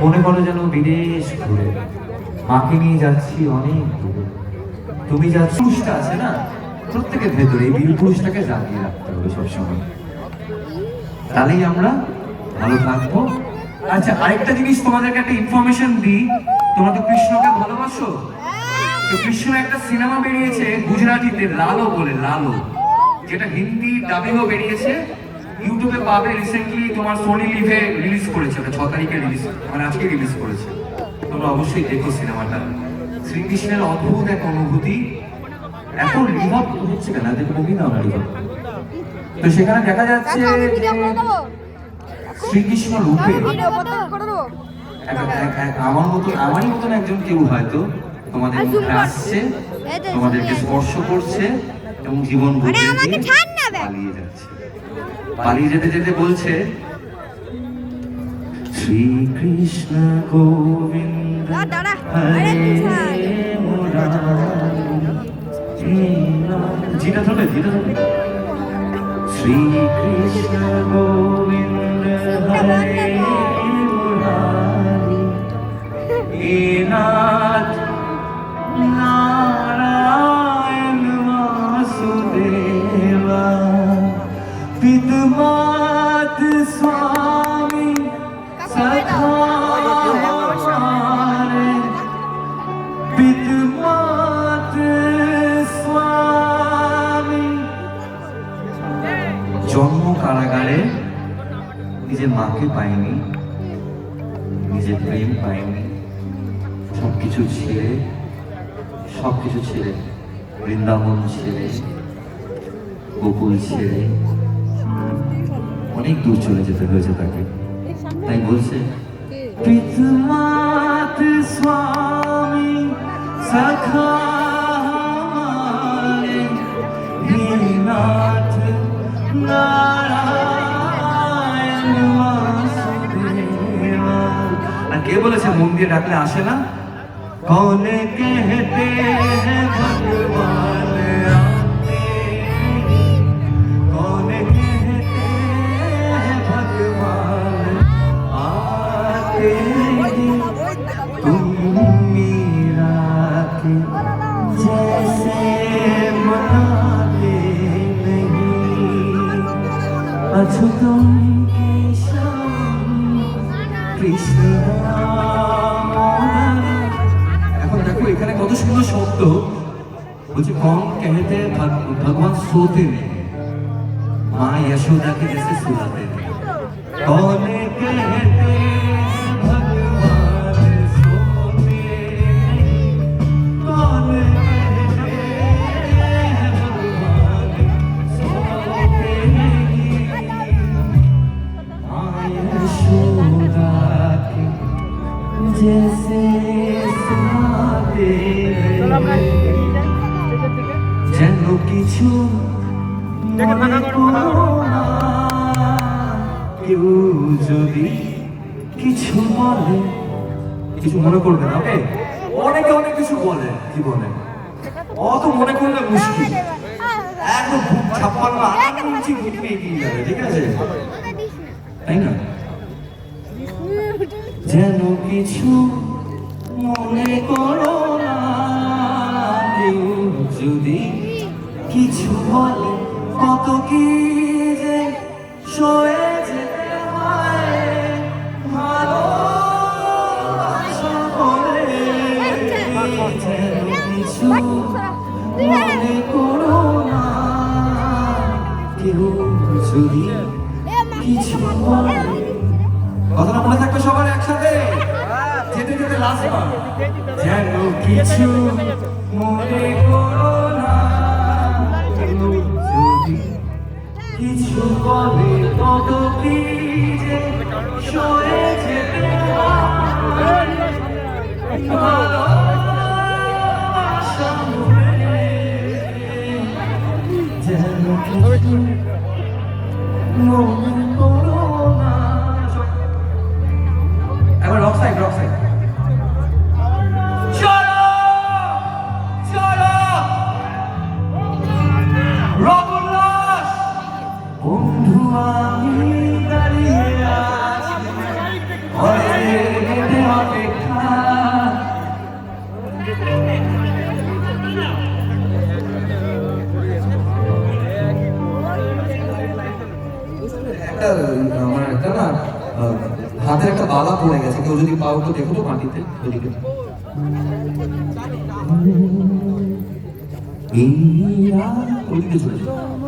মনে করো যেন বিদেশ ঘুরে মাকে নিয়ে যাচ্ছি অনেক দূরে। তুমি যা পুরুষটা আছে না প্রত্যেকের ভেতরে এই বীর পুরুষটাকে জাগিয়ে রাখতে হবে সবসময়, তাহলেই আমরা ভালো থাকবো। আচ্ছা, আরেকটা জিনিস তোমাদেরকে একটা ইনফরমেশন দিই, তোমরা তো কৃষ্ণকে ভালোবাসো, তো কৃষ্ণ একটা সিনেমা বেরিয়েছে গুজরাটিতে লালো বলে, লালো, যেটা হিন্দি ডাবিংও বেরিয়েছে, ইউটিউবে পাবে। রিসেন্টলি তোমার সোনি লিভে রিলিজ করেছে, ওটা 6 তারিখে রিলিজ, মানে আজকে রিলিজ করেছে। তোমরা অবশ্যই দেখো সিনেমাটা। শ্রীকৃষ্ণের অদ্ভুত এক অনুভূতি। এখন রিভাব হচ্ছে কেন, দেখো মুভি না রিভাব, তো সেখানে দেখা যাচ্ছে শ্রীকৃষ্ণ রূপে আমারই মতন একজন কেউ হয়তো তোমাদের মধ্যে আসছে, তোমাদেরকে স্পর্শ করছে এবং জীবন পালিয়ে যাচ্ছে। পালিয়ে যেতে যেতে বলছে, শ্রীকৃষ্ণ গোবিন্দ হরে মুরারি, জিটা ধরবে, জিটা ধরবে, শ্রীকৃষ্ণ গোবিন্দ হরে মুরারি, হে নাথ নারায়ণ বাসুদেবা, পিতমাত স্বামী সখা হমারে, পিতমাত স্বামী। জন্ম কারাগারে, নিজের মাকে পাইনি, নিজের প্রেম পাইনি, সবকিছু ছেড়ে বৃন্দাবন ছেড়ে গোকুল ছেড়ে অনেক দূর চলে যেতে হয়েছে তাকে। তাই বলছে, পিতমাত স্বামী সখা হমারে, হে নাথ নারায়ণ বাসুদেবা। আর কে বলেছে মন দিয়ে ডাকলে আসে না? कौन कहते हैं भगवान आते नहीं, कौन कहते हैं भगवान आते नहीं, तुम मीरा के जैसे मनाते नहीं, अछूतम केशवम कृष्ण। এখানে কত সুন্দর শব্দ বলছে, কম कहते भगवान सोते नहीं, माँ यशोदा के जैसे सुलाते नहीं, कौन कहते भगवान सोते नहीं, कौन कहते भगवान सोते नहीं, माँ यशोदा के जैसे যেন কিছু কেউ যদি কিছু বলে, কিছু মনে করবে না। ওকে, অনেকে অনেক কিছু বলে জীবনে, অত মনে করলে মুশকিল, একদম 56 ইঞ্চি ঘুরতে এগিয়ে যাবে, ঠিক আছে, তাই না? যেন কিছু মনে করো না, কেউ যদি কিছু বলে, কত কি যে সয়ে যেতে হয় ভালোবাসা করে। যেন কিছু মনে করো না, কেউ যদি কিছু বলে। কথাটা মনে থাকবে সবার একসাথে, যেতে যেতে লাস্ট বার। যেন কিছু মনে করো না, যদি কিছু বলে, কত কি যে সয়ে যেতে হয় ভালোবাসা করে। যেন কিছু মনে করো না। এবার রক সাইড, রক সাইড। বন্ধু আমি দাঁড়িয়ে আছি, আমার একটা না হাতের একটা বালা পড়ে গেছে, কেউ যদি পাও তো দেখো তো মাটিতে ওদিকে। ওইদিকে চলে যাও।